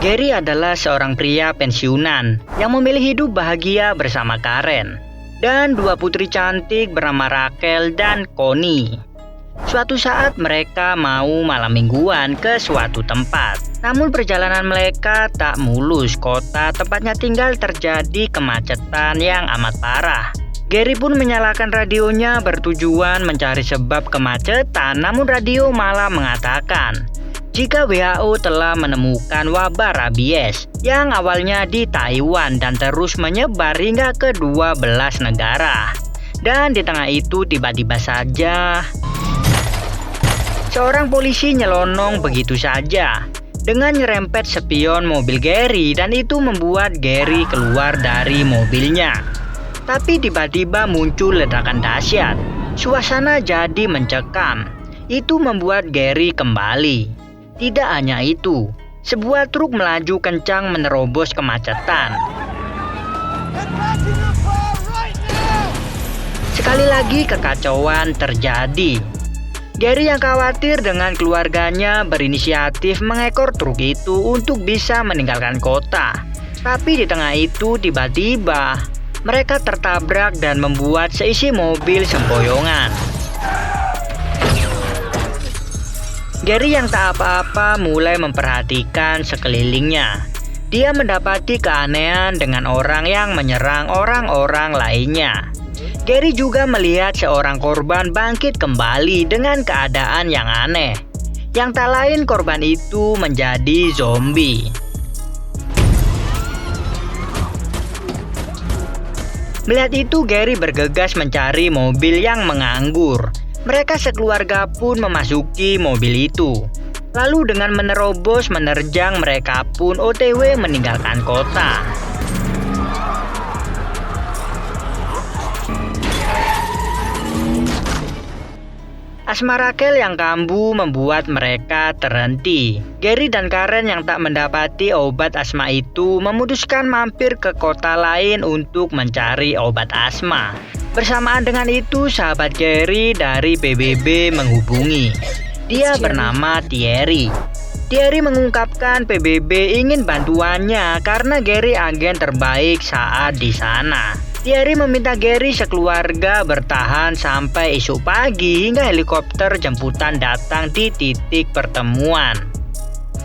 Gary adalah seorang pria pensiunan yang memilih hidup bahagia bersama Karen dan dua putri cantik bernama Rachel dan Connie. Suatu saat mereka mau malam mingguan ke suatu tempat. Namun perjalanan mereka tak mulus. Kota tempatnya tinggal terjadi kemacetan yang amat parah. Gary pun menyalakan radionya bertujuan mencari sebab kemacetan, namun radio malah mengatakan jika WHO telah menemukan wabah rabies yang awalnya di Taiwan dan terus menyebar hingga ke 12 negara. Dan di tengah itu tiba-tiba saja seorang polisi nyelonong begitu saja dengan nyerempet spion mobil Gary, dan itu membuat Gary keluar dari mobilnya. Tapi tiba-tiba muncul ledakan dahsyat. Suasana jadi mencekam. Itu membuat Gary kembali. Tidak hanya itu, sebuah truk melaju kencang menerobos kemacetan. Sekali lagi kekacauan terjadi. Gary yang khawatir dengan keluarganya berinisiatif mengekor truk itu untuk bisa meninggalkan kota. Tapi di tengah itu tiba-tiba mereka tertabrak dan membuat seisi mobil sempoyongan. Gary yang tak apa-apa mulai memperhatikan sekelilingnya. Dia mendapati keanehan dengan orang yang menyerang orang-orang lainnya. Gary juga melihat seorang korban bangkit kembali dengan keadaan yang aneh. Yang tak lain korban itu menjadi zombie. Melihat itu Gary bergegas mencari mobil yang menganggur. Mereka sekeluarga pun memasuki mobil itu. Lalu dengan menerobos menerjang mereka pun OTW meninggalkan kota. Asma Rachel yang kambuh membuat mereka terhenti. Gary dan Karen yang tak mendapati obat asma itu memutuskan mampir ke kota lain untuk mencari obat asma. Bersamaan dengan itu, sahabat Gary dari PBB menghubungi. Dia bernama Thierry. Thierry mengungkapkan PBB ingin bantuannya karena Gary agen terbaik saat di sana. Thierry meminta Gary sekeluarga bertahan sampai esok pagi hingga helikopter jemputan datang di titik pertemuan.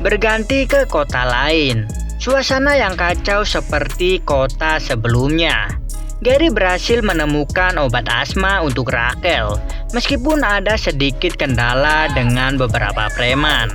Berganti ke kota lain, suasana yang kacau seperti kota sebelumnya. Gary berhasil menemukan obat asma untuk Rachel, meskipun ada sedikit kendala dengan beberapa preman.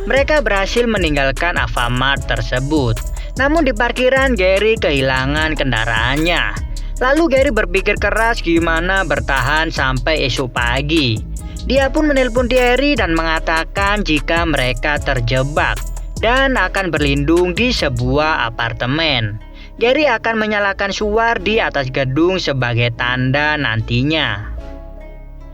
Mereka berhasil meninggalkan Alfamart tersebut. Namun di parkiran Gary kehilangan kendaraannya. Lalu Gary berpikir keras gimana bertahan sampai esok pagi. Dia pun menelpon Thierry dan mengatakan jika mereka terjebak dan akan berlindung di sebuah apartemen. Gary akan menyalakan suar di atas gedung sebagai tanda nantinya.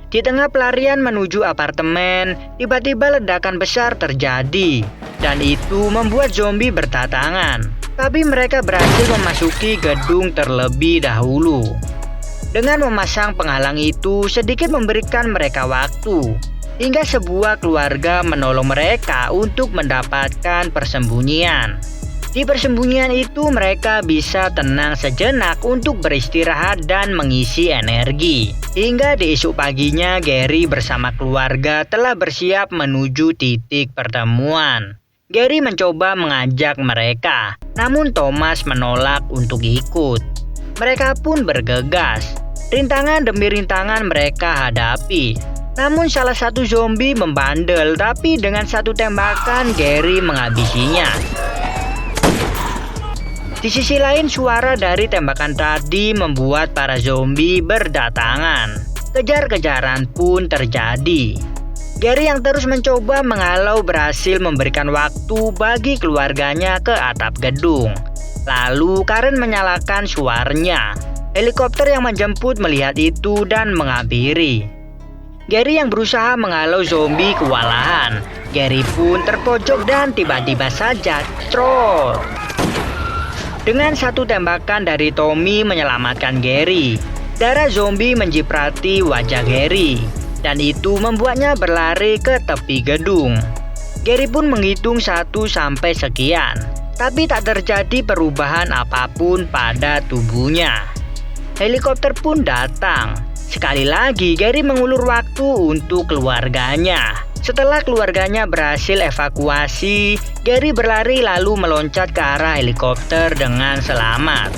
Di tengah pelarian menuju apartemen, tiba-tiba ledakan besar terjadi dan itu membuat zombie berdatangan. Tapi mereka berhasil memasuki gedung terlebih dahulu. Dengan memasang penghalang itu sedikit memberikan mereka waktu hingga sebuah keluarga menolong mereka untuk mendapatkan persembunyian. Di persembunyian itu mereka bisa tenang sejenak untuk beristirahat dan mengisi energi. Hingga di esok paginya Gary bersama keluarga telah bersiap menuju titik pertemuan. Gary mencoba mengajak mereka, namun Thomas menolak untuk ikut. Mereka pun bergegas. Rintangan demi rintangan mereka hadapi. Namun salah satu zombie membandel, tapi dengan satu tembakan Gary menghabisinya. Di sisi lain, suara dari tembakan tadi membuat para zombie berdatangan. Kejar-kejaran pun terjadi. Gary yang terus mencoba menghalau berhasil memberikan waktu bagi keluarganya ke atap gedung. Lalu Karen menyalakan suaranya. Helikopter yang menjemput melihat itu dan menghampiri. Gary yang berusaha menghalau zombie kewalahan. Gary pun terpojok dan tiba-tiba saja Dengan satu tembakan dari Tommy menyelamatkan Gary. Darah zombie menjiprati wajah Gary, dan itu membuatnya berlari ke tepi gedung. Gary pun menghitung 1 sampai sekian, tapi tak terjadi perubahan apapun pada tubuhnya. Helikopter pun datang. Sekali lagi Gary mengulur waktu untuk keluarganya. Setelah keluarganya berhasil evakuasi, Gary berlari lalu meloncat ke arah helikopter dengan selamat.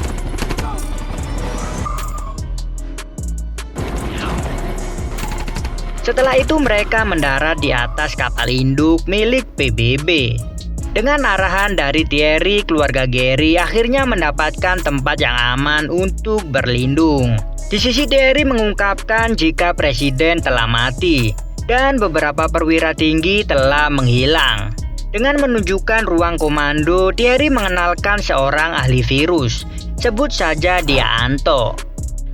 Setelah itu mereka mendarat di atas kapal induk milik PBB. Dengan arahan dari Thierry, keluarga Gary akhirnya mendapatkan tempat yang aman untuk berlindung. Di sisi Thierry mengungkapkan jika presiden telah mati dan beberapa perwira tinggi telah menghilang. Dengan menunjukkan ruang komando, Thierry mengenalkan seorang ahli virus. Sebut saja dia Anto.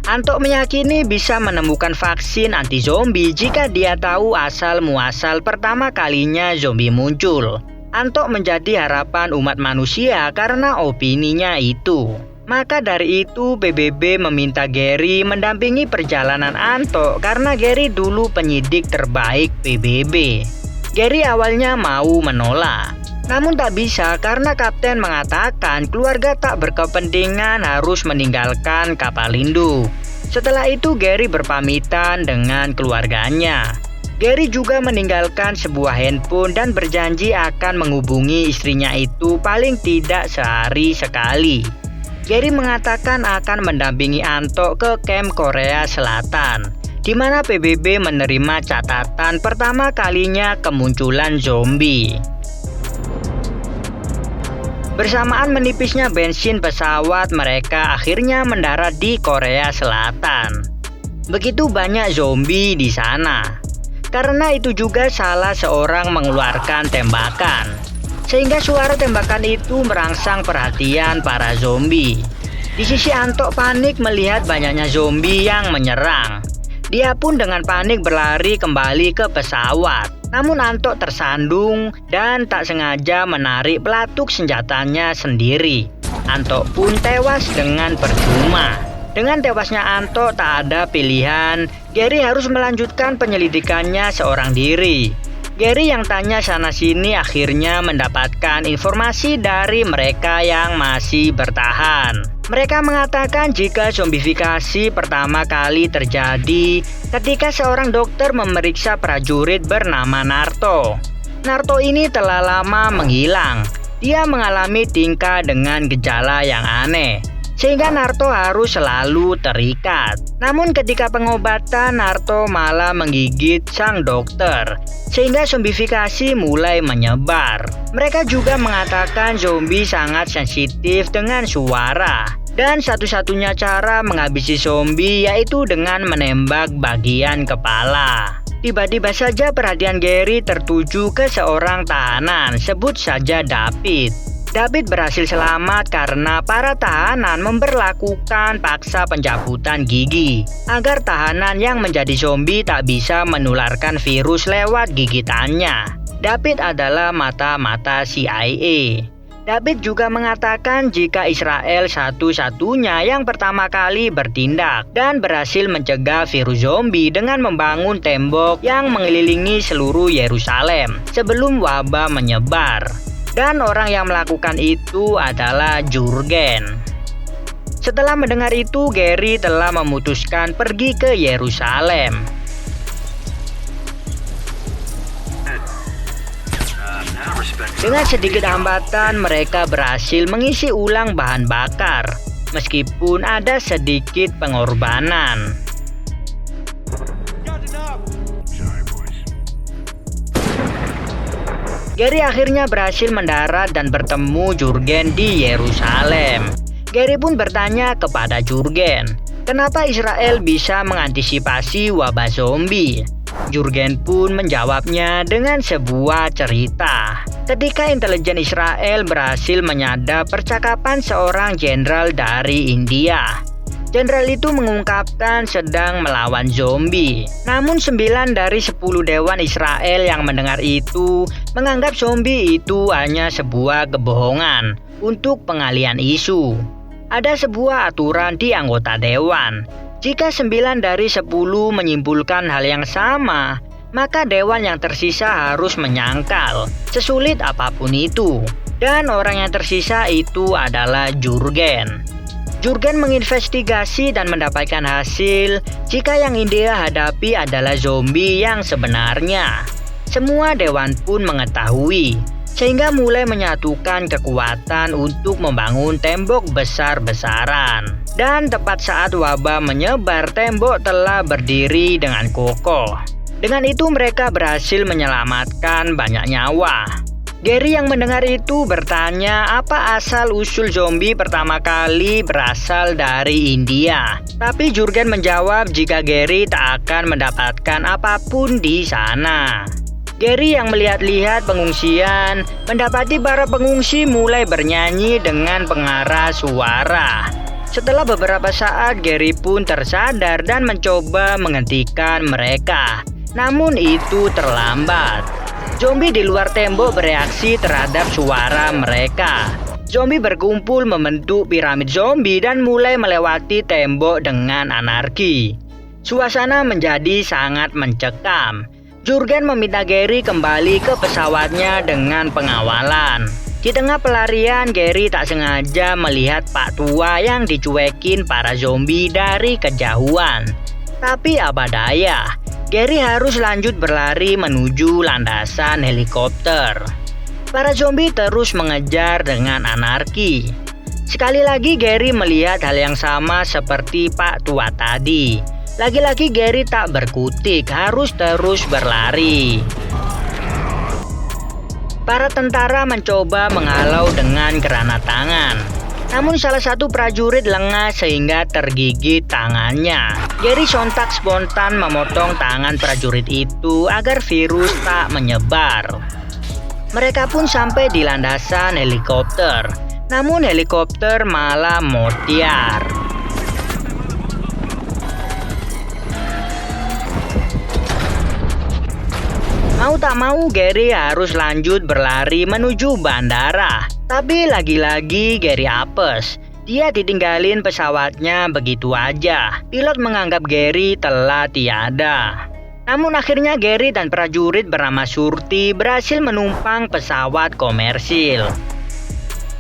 Anto meyakini bisa menemukan vaksin anti-zombie jika dia tahu asal-muasal pertama kalinya zombie muncul. Anto menjadi harapan umat manusia karena opininya itu. Maka dari itu PBB meminta Gary mendampingi perjalanan Anto karena Gary dulu penyidik terbaik PBB. Gary awalnya mau menolak, namun tak bisa karena kapten mengatakan keluarga tak berkepentingan harus meninggalkan kapal induk. Setelah itu Gary berpamitan dengan keluarganya. Gary juga meninggalkan sebuah handphone dan berjanji akan menghubungi istrinya itu paling tidak sehari sekali. Gary mengatakan akan mendampingi Anto ke kamp Korea Selatan, di mana PBB menerima catatan pertama kalinya kemunculan zombie. Bersamaan menipisnya bensin pesawat, mereka akhirnya mendarat di Korea Selatan. Begitu banyak zombie di sana. Karena itu juga salah seorang mengeluarkan tembakan, sehingga suara tembakan itu merangsang perhatian para zombie. Di sisi Anto panik melihat banyaknya zombie yang menyerang. Dia pun dengan panik berlari kembali ke pesawat. Namun Anto tersandung dan tak sengaja menarik pelatuk senjatanya sendiri. Anto pun tewas dengan percuma. Dengan tewasnya Anto tak ada pilihan, Gary harus melanjutkan penyelidikannya seorang diri. Gary yang tanya sana-sini akhirnya mendapatkan informasi dari mereka yang masih bertahan. Mereka mengatakan jika zombifikasi pertama kali terjadi ketika seorang dokter memeriksa prajurit bernama Naruto. Naruto ini telah lama menghilang. Dia mengalami tingkah dengan gejala yang aneh, sehingga Naruto harus selalu terikat. Namun ketika pengobatan, Naruto malah menggigit sang dokter, sehingga zombifikasi mulai menyebar. Mereka juga mengatakan zombie sangat sensitif dengan suara, dan satu-satunya cara menghabisi zombie yaitu dengan menembak bagian kepala. Tiba-tiba saja perhatian Gary tertuju ke seorang tahanan, sebut saja David. David berhasil selamat karena para tahanan memberlakukan paksa pencabutan gigi agar tahanan yang menjadi zombie tak bisa menularkan virus lewat gigitannya. David adalah mata-mata CIA. David juga mengatakan jika Israel satu-satunya yang pertama kali bertindak dan berhasil mencegah virus zombie dengan membangun tembok yang mengelilingi seluruh Yerusalem sebelum wabah menyebar. Dan orang yang melakukan itu adalah Jurgen. Setelah mendengar itu, Gary telah memutuskan pergi ke Yerusalem. Dengan sedikit hambatan, mereka berhasil mengisi ulang bahan bakar, meskipun ada sedikit pengorbanan. Gary akhirnya berhasil mendarat dan bertemu Jurgen di Yerusalem. Gary pun bertanya kepada Jurgen, kenapa Israel bisa mengantisipasi wabah zombie? Jurgen pun menjawabnya dengan sebuah cerita. Ketika intelijen Israel berhasil menyadap percakapan seorang jenderal dari India. Jenderal itu mengungkapkan sedang melawan zombie. Namun 9 dari 10 dewan Israel yang mendengar itu menganggap zombie itu hanya sebuah kebohongan untuk pengalihan isu. Ada sebuah aturan di anggota dewan. Jika 9 dari 10 menyimpulkan hal yang sama, maka dewan yang tersisa harus menyangkal, sesulit apapun itu. Dan orang yang tersisa itu adalah Jurgen. Jurgen menginvestigasi dan mendapatkan hasil jika yang India hadapi adalah zombie yang sebenarnya. Semua dewan pun mengetahui, sehingga mulai menyatukan kekuatan untuk membangun tembok besar-besaran. Dan tepat saat wabah menyebar, tembok telah berdiri dengan kokoh. Dengan itu mereka berhasil menyelamatkan banyak nyawa. Gary yang mendengar itu bertanya apa asal-usul zombie pertama kali berasal dari India. Tapi Jurgen menjawab jika Gary tak akan mendapatkan apapun di sana. Gary yang melihat-lihat pengungsian mendapati para pengungsi mulai bernyanyi dengan pengarah suara. Setelah beberapa saat, Gary pun tersadar dan mencoba menghentikan mereka. Namun itu terlambat. Zombie di luar tembok bereaksi terhadap suara mereka. Zombie berkumpul membentuk piramid zombie dan mulai melewati tembok dengan anarki. Suasana menjadi sangat mencekam. Jurgen meminta Gary kembali ke pesawatnya dengan pengawalan. Di tengah pelarian, Gary tak sengaja melihat Pak Tua yang dicuekin para zombie dari kejauhan. Tapi apa daya, Gary harus lanjut berlari menuju landasan helikopter. Para zombie terus mengejar dengan anarki. Sekali lagi Gary melihat hal yang sama seperti Pak Tua tadi. Lagi-lagi Gary tak berkutik, harus terus berlari. Para tentara mencoba menghalau dengan granat tangan. Namun salah satu prajurit lengah sehingga tergigit tangannya. Gary sontak spontan memotong tangan prajurit itu agar virus tak menyebar. Mereka pun sampai di landasan helikopter. Namun helikopter malah mortiar. Mau tak mau Gary harus lanjut berlari menuju bandara. Tapi lagi-lagi Gary apes. Dia ditinggalin pesawatnya begitu aja. Pilot menganggap Gary telah tiada. Namun akhirnya Gary dan prajurit bernama Surti berhasil menumpang pesawat komersil.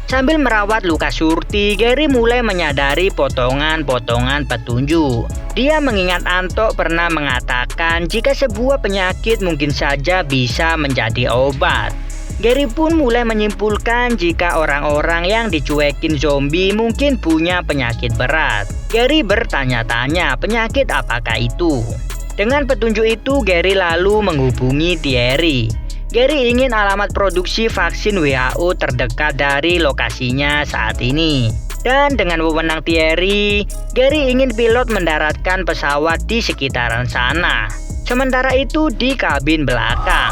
Sambil merawat luka Surti, Gary mulai menyadari potongan-potongan petunjuk. Dia mengingat Anto pernah mengatakan jika sebuah penyakit mungkin saja bisa menjadi obat. Gary pun mulai menyimpulkan jika orang-orang yang dicuekin zombie mungkin punya penyakit berat. Gary bertanya-tanya penyakit apakah itu. Dengan petunjuk itu Gary lalu menghubungi Thierry. Gary ingin alamat produksi vaksin WHO terdekat dari lokasinya saat ini. Dan dengan wewenang Thierry, Gary ingin pilot mendaratkan pesawat di sekitaran sana. Sementara itu di kabin belakang.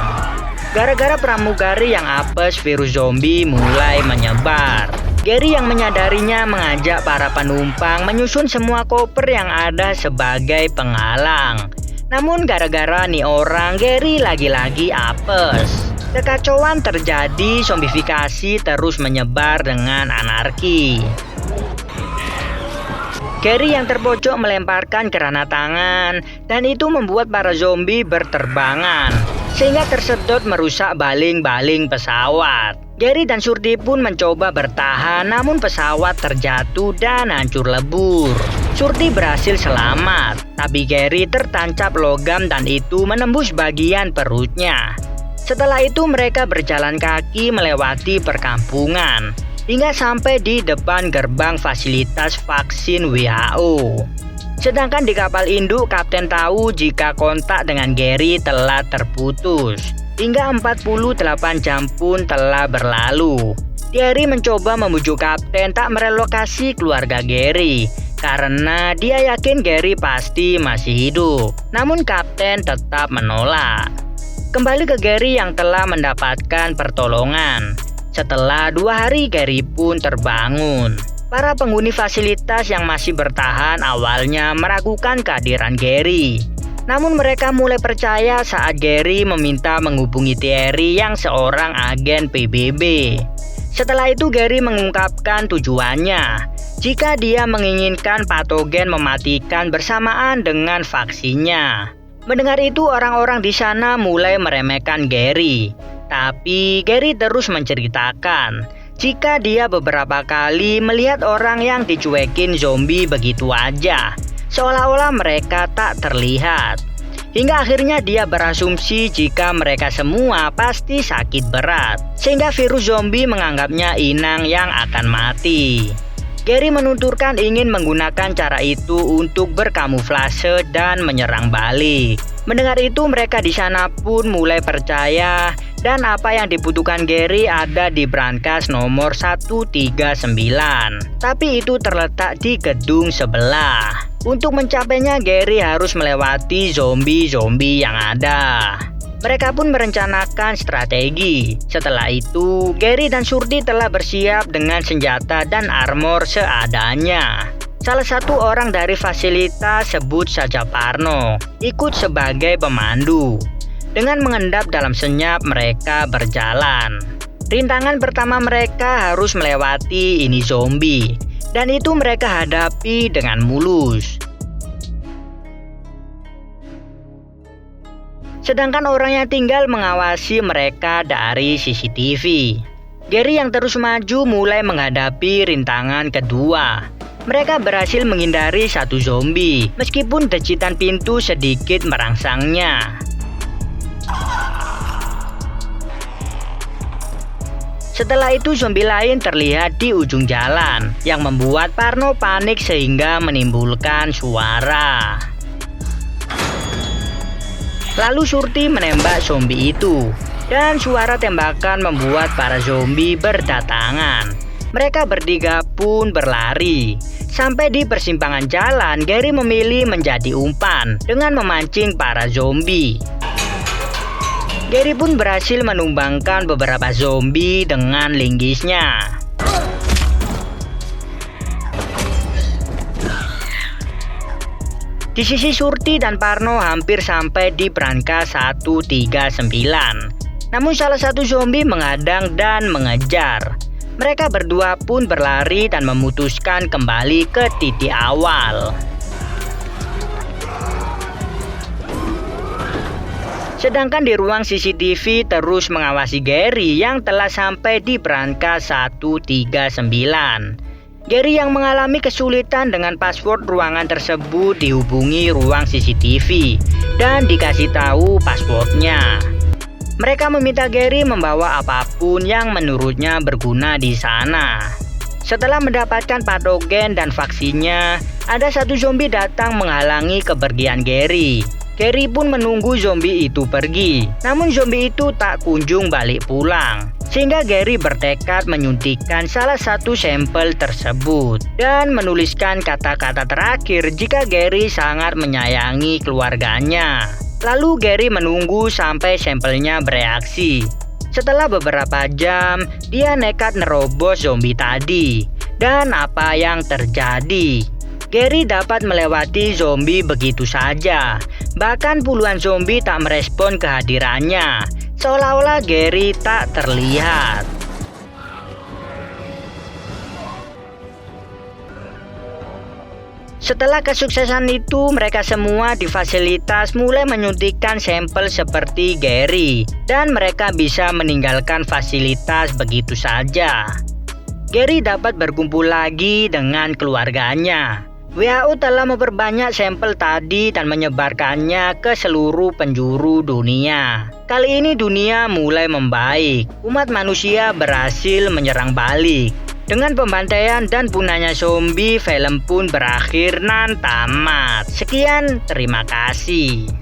Gara-gara pramugari yang apes, virus zombie mulai menyebar. Gary yang menyadarinya mengajak para penumpang menyusun semua koper yang ada sebagai penghalang. Namun gara-gara nih orang, Gary lagi-lagi apes. Kekacauan terjadi, zombifikasi terus menyebar dengan anarki. Gary yang terpojok melemparkan granat tangan dan itu membuat para zombie berterbangan sehingga tersedot merusak baling-baling pesawat. Gary dan Surti pun mencoba bertahan namun pesawat terjatuh dan hancur lebur. Surti berhasil selamat, tapi Gary tertancap logam dan itu menembus bagian perutnya. Setelah itu mereka berjalan kaki melewati perkampungan hingga sampai di depan gerbang fasilitas vaksin WHO. Sedangkan di kapal induk, Kapten tahu jika kontak dengan Gary telah terputus. Hingga 48 jam pun telah berlalu. Thierry mencoba membujuk Kapten tak merelokasi keluarga Gary karena dia yakin Gary pasti masih hidup. Namun Kapten tetap menolak. Kembali ke Gary yang telah mendapatkan pertolongan. Setelah 2 hari Gary pun terbangun. Para penghuni fasilitas yang masih bertahan awalnya meragukan kehadiran Gary. Namun mereka mulai percaya saat Gary meminta menghubungi Thierry yang seorang agen PBB. Setelah itu Gary mengungkapkan tujuannya. jika dia menginginkan patogen mematikan bersamaan dengan vaksinnya. Mendengar itu, orang-orang di sana mulai meremehkan Gary. Tapi Gary terus menceritakan jika dia beberapa kali melihat orang yang dicuekin zombie begitu aja, seolah-olah mereka tak terlihat. Hingga akhirnya dia berasumsi jika mereka semua pasti sakit berat, sehingga virus zombie menganggapnya inang yang akan mati. Gary menuturkan ingin menggunakan cara itu untuk berkamuflase dan menyerang balik. Mendengar itu, mereka di sana pun mulai percaya, dan apa yang dibutuhkan Gary ada di brankas nomor 139. Tapi itu terletak di gedung sebelah. Untuk mencapainya, Gary harus melewati zombie-zombie yang ada. Mereka pun merencanakan strategi. Setelah itu, Gary dan Shruti telah bersiap dengan senjata dan armor seadanya. Salah satu orang dari fasilitas, sebut saja Parno, ikut sebagai pemandu. Dengan mengendap dalam senyap, mereka berjalan. Rintangan pertama mereka harus melewati ini zombie, dan itu mereka hadapi dengan mulus. Sedangkan orang yang tinggal mengawasi mereka dari CCTV. Gary yang terus maju mulai menghadapi rintangan kedua. Mereka berhasil menghindari satu zombie, meskipun decitan pintu sedikit merangsangnya. Setelah itu, zombie lain terlihat di ujung jalan, yang membuat Parno panik sehingga menimbulkan suara. Lalu Shruti menembak zombie itu, dan suara tembakan membuat para zombie berdatangan. Mereka bertiga pun berlari. Sampai di persimpangan jalan, Gary memilih menjadi umpan dengan memancing para zombie. Gary pun berhasil menumbangkan beberapa zombie dengan linggisnya. Di sisi Shruti dan Parno hampir sampai di brankas 139. Namun salah satu zombie menghadang dan mengejar. Mereka berdua pun berlari dan memutuskan kembali ke titik awal. Sedangkan di ruang CCTV terus mengawasi Gary yang telah sampai di brankas 139. Gary yang mengalami kesulitan dengan password ruangan tersebut dihubungi ruang CCTV dan dikasih tahu passwordnya. Mereka meminta Gary membawa apapun yang menurutnya berguna di sana. Setelah mendapatkan patogen dan vaksinnya, ada satu zombie datang menghalangi kepergian Gary. Gary pun menunggu zombie itu pergi, namun zombie itu tak kunjung balik pulang. Sehingga Gary bertekad menyuntikkan salah satu sampel tersebut dan menuliskan kata-kata terakhir jika Gary sangat menyayangi keluarganya. Lalu Gary menunggu sampai sampelnya bereaksi. Setelah beberapa jam, dia nekat nerobos zombie tadi. Dan apa yang terjadi? Gary dapat melewati zombie begitu saja. Bahkan puluhan zombie tak merespon kehadirannya, seolah-olah Gary tak terlihat. Setelah kesuksesan itu, mereka semua di fasilitas mulai menyuntikkan sampel seperti Gary, dan mereka bisa meninggalkan fasilitas begitu saja. Gary dapat berkumpul lagi dengan keluarganya. WHO telah memperbanyak sampel tadi dan menyebarkannya ke seluruh penjuru dunia. Kali ini dunia mulai membaik. Umat manusia berhasil menyerang balik. Dengan pembantaian dan punahnya zombie, film pun berakhir dan tamat. Sekian, terima kasih.